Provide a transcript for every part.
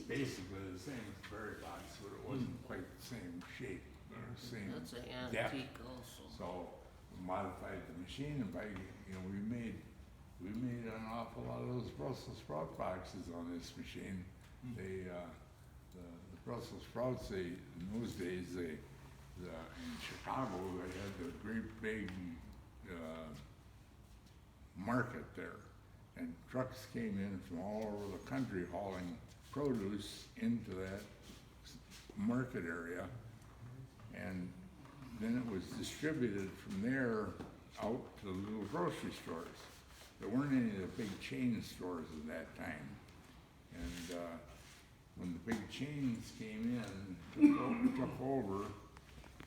basically the same as the Berry box, but it wasn't quite the same shape, or same That's an depth. antique also. So we modified the machine and we made an awful lot of those Brussels sprout boxes on this machine. They, the Brussels sprouts, in those days, in Chicago, they had the great big, market there. And trucks came in from all over the country hauling produce into that market area. And then it was distributed from there out to the little grocery stores. There weren't any of the big chain stores at that time. And when the big chains came in, took over,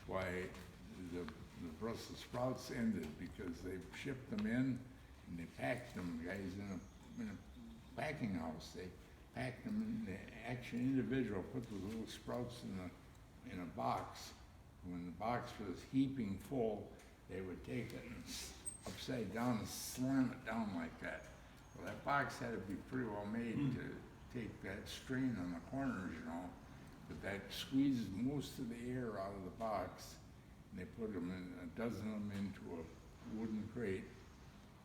why the Brussels sprouts ended because they shipped them in and they packed them, guys, in a packing house. They packed them in, the actual individual put the little sprouts in a box. When the box was heaping full, they would take it and upside down and slam it down like that. Well, that box had to be pretty well made to take that strain on the corners, you know. But that squeezed most of the air out of the box, and they put them in, a dozen of them into a wooden crate,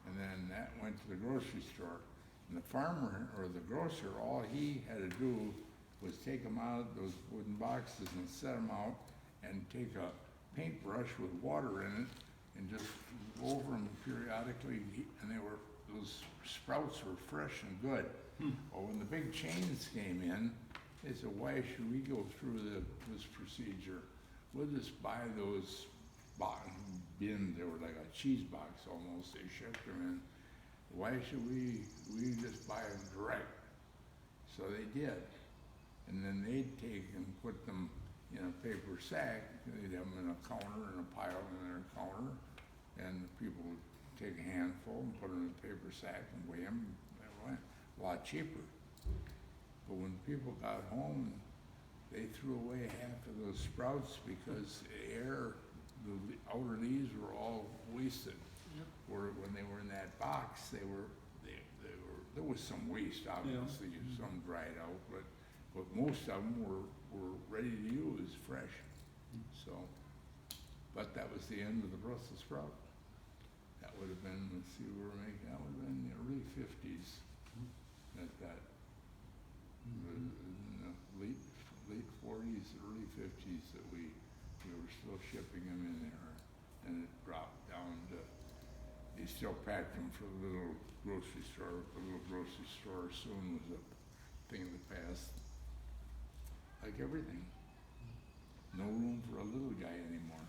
and then that went to the grocery store. And the farmer or the grocer, all he had to do was take them out of those wooden boxes and set them out and take a paintbrush with water in it and just go over them periodically, and those sprouts were fresh and good. Well, when the big chains came in, they said, why should we go through this procedure? We'll just buy those bins, they were like a cheese box almost, they shipped them in. Why should we just buy them direct? So they did. And then they'd take and put them in a paper sack, they'd have them in a counter, in a pile in their counter, and the people would take a handful and put them in a paper sack and weigh them. They went a lot cheaper. But when people got home, they threw away half of those sprouts because the outer leaves were all wasted. Yep. Where when they were in that box, there was some waste, obviously, some dried out, but most of them were ready to use, fresh. So, but that was the end of the Brussels sprout. That would have been, let's see, that would have been in the early 50s. In the late 40s, early 50s that we were still shipping them in there. And it dropped down to, they still packed them for the little grocery store. The little grocery store soon was a thing of the past. Like everything. No room for a little guy anymore.